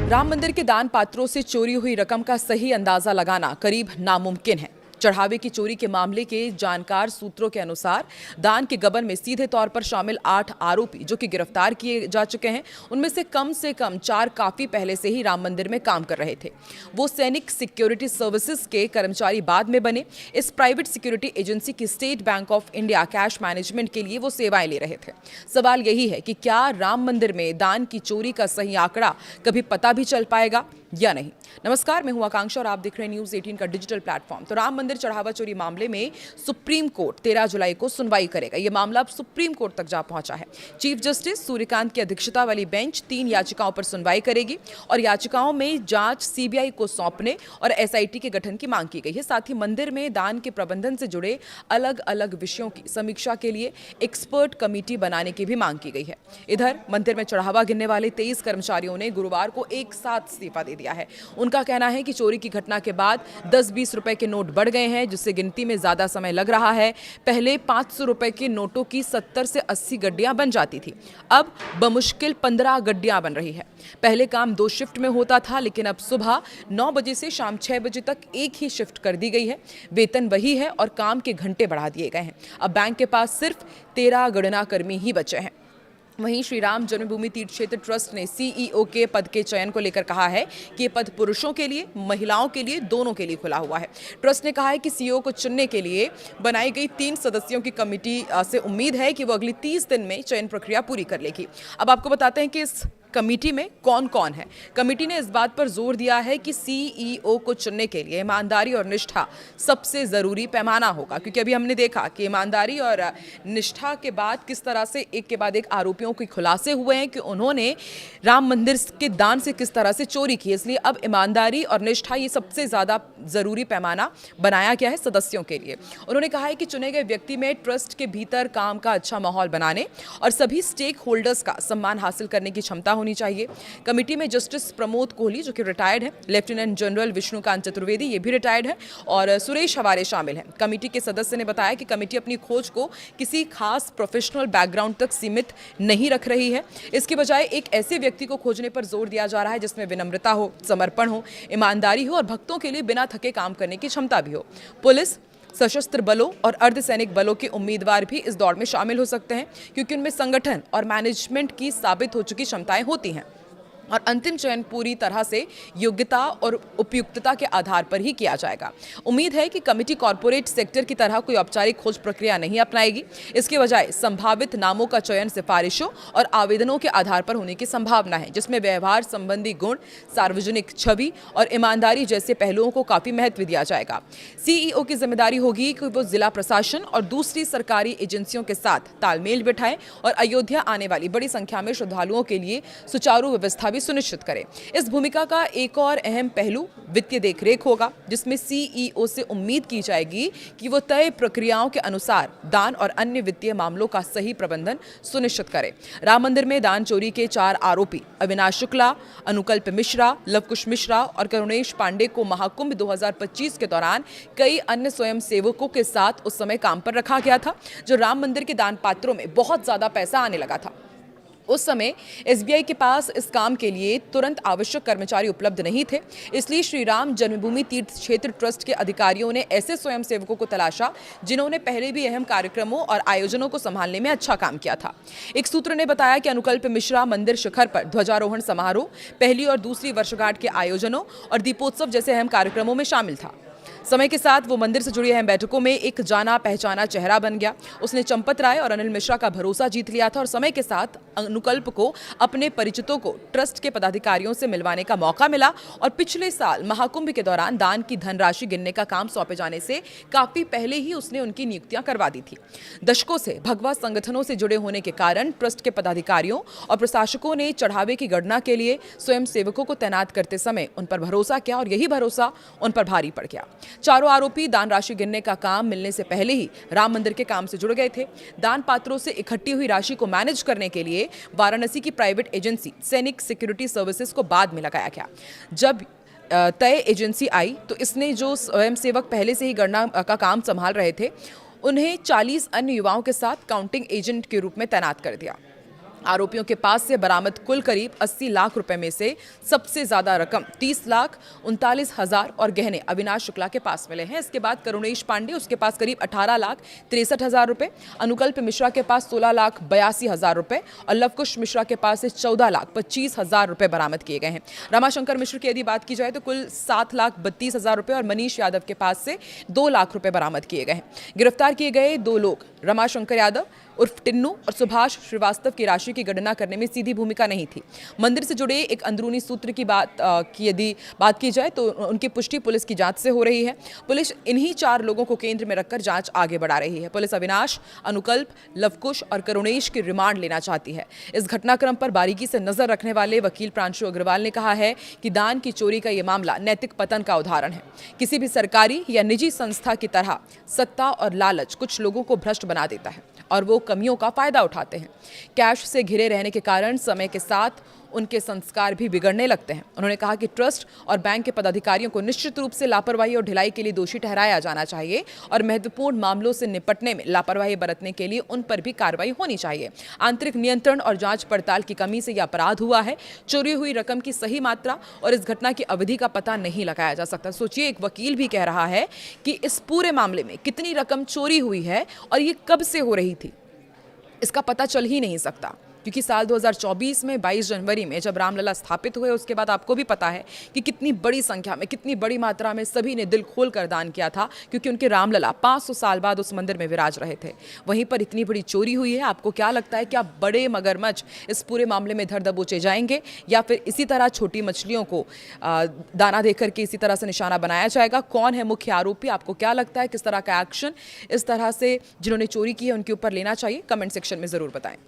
राम मंदिर के दान पात्रों से चोरी हुई रकम का सही अंदाजा लगाना करीब नामुमकिन है। चढ़ावे की चोरी के मामले के जानकार सूत्रों के अनुसार दान के गबन में सीधे तौर पर शामिल 8 आरोपी जो कि गिरफ्तार किए जा चुके हैं, उनमें से कम 4 काफी पहले से ही राम मंदिर में काम कर रहे थे। वो सैनिक सिक्योरिटी सर्विसेज के कर्मचारी बाद में बने। इस प्राइवेट सिक्योरिटी एजेंसी की state bank of India cash management के लिए वो सेवाएं ले रहे थे। सवाल यही है कि क्या राम मंदिर में दान की चोरी का सही आंकड़ा कभी पता भी चल पाएगा या नहीं। नमस्कार, मैं हूं आकांक्षा और आप देख रहे हैं न्यूज़ 18 का डिजिटल प्लेटफॉर्म। तो राम मंदिर चढ़ावा चोरी मामले में सुप्रीम कोर्ट 13 जुलाई को सुनवाई करेगा। यह मामला अब सुप्रीम कोर्ट तक जा पहुंचा है। चीफ जस्टिस सूर्यकांत की अध्यक्षता वाली बेंच 3 याचिकाओं पर सुनवाई करेगी और याचिकाओं में जांच सीबीआई को सौंपने और एसआईटी के गठन की मांग की गई है। साथ ही मंदिर में दान के प्रबंधन से जुड़े अलग अलग विषयों की समीक्षा के लिए एक्सपर्ट कमेटी बनाने की भी मांग की गई है। इधर मंदिर में चढ़ावा गिनने वाले 23 कर्मचारियों ने गुरुवार को एक साथ इस्तीफा दे दिया है। उनका कहना है कि चोरी की घटना के बाद 10-20 रुपए के नोट बढ़ गए हैं, जिससे गिनती में ज्यादा समय लग रहा है। पहले 500 रुपए के नोटों की 70 से 80 गड्डियां बन जाती थी, अब बमुश्किल 15 गड्डियां बन रही है। पहले काम 2 शिफ्ट में होता था, लेकिन अब सुबह 9 बजे से शाम 6 बजे तक एक ही शिफ्ट कर दी गई है। वेतन वही है और काम के घंटे बढ़ा दिए गए हैं। अब बैंक के पास सिर्फ 13 गणना कर्मी ही बचे हैं। वहीं श्री राम जन्मभूमि तीर्थ क्षेत्र ट्रस्ट ने सीईओ के पद के चयन को लेकर कहा है कि ये पद पुरुषों के लिए, महिलाओं के लिए, दोनों के लिए खुला हुआ है। ट्रस्ट ने कहा है कि सीईओ को चुनने के लिए बनाई गई 3 सदस्यों की कमेटी से उम्मीद है कि वो अगली 30 दिन में चयन प्रक्रिया पूरी कर लेगी। अब आपको बताते हैं कि इस कमेटी में कौन कौन है। कमेटी ने इस बात पर जोर दिया है कि सीईओ को चुनने के लिए ईमानदारी और निष्ठा सबसे जरूरी पैमाना होगा, क्योंकि अभी हमने देखा कि ईमानदारी और निष्ठा के बाद किस तरह से एक के बाद एक आरोपियों के खुलासे हुए हैं कि उन्होंने राम मंदिर के दान से किस तरह से चोरी की। इसलिए अब ईमानदारी और निष्ठा ये सबसे ज्यादा जरूरी पैमाना बनाया गया है सदस्यों के लिए। उन्होंने कहा है कि चुने गए व्यक्ति में ट्रस्ट के भीतर काम का अच्छा माहौल बनाने और सभी स्टेक होल्डर्स का सम्मान हासिल करने की क्षमता होनी चाहिए। कमेटी में जस्टिस प्रमोद कोहली जो कि रिटायर्ड है, लेफ्टिनेंट जनरल विष्णुकांत चतुर्वेदी ये भी रिटायर्ड है और सुरेश हवारे शामिल हैं। कमेटी के सदस्य ने बताया कि कमेटी अपनी खोज को किसी खास प्रोफेशनल बैकग्राउंड तक सीमित नहीं रख रही है। इसके बजाय एक ऐसे व्यक्ति को खोजने पर जोर दिया जा रहा है जिसमें विनम्रता हो, समर्पण हो, ईमानदारी हो और भक्तों के लिए बिना थके काम करने की क्षमता भी हो। पुलिस, सशस्त्र बलों और अर्धसैनिक बलों के उम्मीदवार भी इस दौड़ में शामिल हो सकते हैं, क्योंकि उनमें संगठन और मैनेजमेंट की साबित हो चुकी क्षमताएं होती हैं और अंतिम चयन पूरी तरह से योग्यता और उपयुक्तता के आधार पर ही किया जाएगा। उम्मीद है कि कमेटी कॉर्पोरेट सेक्टर की तरह कोई औपचारिक खोज प्रक्रिया नहीं अपनाएगी। इसके बजाय संभावित नामों का चयन सिफारिशों और आवेदनों के आधार पर होने की संभावना है, जिसमें व्यवहार संबंधी गुण, सार्वजनिक छवि और ईमानदारी जैसे पहलुओं को काफी महत्व दिया जाएगा। सीईओ की जिम्मेदारी होगी कि वो जिला प्रशासन और दूसरी सरकारी एजेंसियों के साथ तालमेल बिठाएं और अयोध्या आने वाली बड़ी संख्या में श्रद्धालुओं के लिए सुचारू व्यवस्था सुनिश्चित करें। इस भूमिका का एक और अहम पहलू वित्तीय देखरेख होगा, जिसमें सीईओ से उम्मीद की जाएगी कि वो तय प्रक्रियाओं के अनुसार दान और अन्य वित्तीय मामलों का सही प्रबंधन सुनिश्चित करें। राम मंदिर में दान चोरी के 4 आरोपी अविनाश शुक्ला, अनुकल्प मिश्रा, लवकुश मिश्रा और करुणेश पांडे को महाकुंभ 2025 के दौरान कई अन्य स्वयं सेवकों के साथ उस समय काम पर रखा गया था, जो राम मंदिर के दान पात्रों में बहुत ज्यादा पैसा आने लगा था। उस समय एसबीआई के पास इस काम के लिए तुरंत आवश्यक कर्मचारी उपलब्ध नहीं थे। इसलिए श्री राम जन्मभूमि तीर्थ क्षेत्र ट्रस्ट के अधिकारियों ने ऐसे स्वयंसेवकों को तलाशा जिन्होंने पहले भी अहम कार्यक्रमों और आयोजनों को संभालने में अच्छा काम किया था। एक सूत्र ने बताया कि अनुकल्प मिश्रा मंदिर शिखर पर ध्वजारोहण समारोह, पहली और दूसरी वर्षगांठ के आयोजनों और दीपोत्सव जैसे अहम कार्यक्रमों में शामिल था। समय के साथ वो मंदिर से जुड़ी अहम बैठकों में एक जाना पहचाना चेहरा बन गया। उसने चंपत राय और अनिल मिश्रा का भरोसा जीत लिया था और समय के साथ अनुकल्प को अपने परिचितों को ट्रस्ट के पदाधिकारियों से मिलवाने का मौका मिला और पिछले साल महाकुंभ के दौरान दान की धनराशि गिनने का काम सौंपे जाने से काफी पहले ही उसने उनकी नियुक्तियां करवा दी थी। दशकों से भगवा संगठनों से जुड़े होने के कारण ट्रस्ट के पदाधिकारियों और प्रशासकों ने चढ़ावे की गणना के लिए स्वयं सेवकों को तैनात करते समय उन पर भरोसा किया और यही भरोसा उन पर भारी पड़ गया। चारों आरोपी दान राशि गिनने का काम मिलने से पहले ही राम मंदिर के काम से जुड़ गए थे। दान पात्रों से इकट्ठी हुई राशि को मैनेज करने के लिए वाराणसी की प्राइवेट एजेंसी सैनिक सिक्योरिटी सर्विसेज को बाद में लगाया गया। जब तय एजेंसी आई तो इसने जो स्वयंसेवक पहले से ही गणना का काम संभाल रहे थे, उन्हें 40 अन्य युवाओं के साथ काउंटिंग एजेंट के रूप में तैनात कर दिया। आरोपियों के पास से बरामद कुल करीब 80 लाख रुपए में से सबसे ज्यादा रकम 30,39,000 और गहने अविनाश शुक्ला के पास मिले हैं। इसके बाद करुणेश पांडे, उसके पास करीब 18,63,000 रुपए, अनुकल्प मिश्रा के पास 16,82,000 रुपए और लवकुश मिश्रा के पास से 14,25,000 रुपए बरामद किए गए हैं। रमाशंकर मिश्र की यदि बात की जाए तो कुल 7,32,000 रुपए और मनीष यादव के पास से 2 लाख रुपए बरामद किए गए हैं। गिरफ्तार किए गए 2 लोग रमाशंकर यादव उर्फ टिन्नू और सुभाष श्रीवास्तव की राशि की गणना करने में सीधी भूमिका नहीं थी। मंदिर से जुड़े एक अंदरूनी सूत्र की यदि बात की जाए तो उनकी पुष्टि पुलिस की जांच से हो रही है। पुलिस इन्हीं 4 लोगों को केंद्र में रखकर जांच आगे बढ़ा रही है। पुलिस अविनाश, अनुकल्प, लवकुश और करुणेश की रिमांड लेना चाहती है। इस घटनाक्रम पर बारीकी से नजर रखने वाले वकील प्रांशु अग्रवाल ने कहा है कि दान की चोरी का यह मामला नैतिक पतन का उदाहरण है। किसी भी सरकारी या निजी संस्था की तरह सत्ता और लालच कुछ लोगों को भ्रष्ट बना देता है और वो कमियों का फायदा उठाते हैं। कैश से घिरे रहने के कारण समय के साथ उनके संस्कार भी बिगड़ने लगते हैं। उन्होंने कहा कि ट्रस्ट और बैंक के पदाधिकारियों को निश्चित रूप से लापरवाही और ढिलाई के लिए दोषी ठहराया जाना चाहिए और महत्वपूर्ण मामलों से निपटने में लापरवाही बरतने के लिए उन पर भी कार्रवाई होनी चाहिए। आंतरिक नियंत्रण और जांच पड़ताल की कमी से यह अपराध हुआ है। चोरी हुई रकम की सही मात्रा और इस घटना की अवधि का पता नहीं लगाया जा सकता। सोचिए, एक वकील भी कह रहा है कि इस पूरे मामले में कितनी रकम चोरी हुई है और ये कब से हो रही थी, इसका पता चल ही नहीं सकता। क्योंकि साल 2024 में 22 जनवरी में जब रामलला स्थापित हुए, उसके बाद आपको भी पता है कि कितनी बड़ी संख्या में, कितनी बड़ी मात्रा में सभी ने दिल खोल कर दान किया था, क्योंकि उनके रामलला 500 साल बाद उस मंदिर में विराज रहे थे। वहीं पर इतनी बड़ी चोरी हुई है। आपको क्या लगता है, क्या बड़े मगरमच्छ इस पूरे मामले में धर दबोचे जाएंगे या फिर इसी तरह छोटी मछलियों को दाना देकर के इसी तरह से निशाना बनाया जाएगा? कौन है मुख्य आरोपी? आपको क्या लगता है किस तरह का एक्शन इस तरह से जिन्होंने चोरी की है उनके ऊपर लेना चाहिए? कमेंट सेक्शन में जरूर बताएं।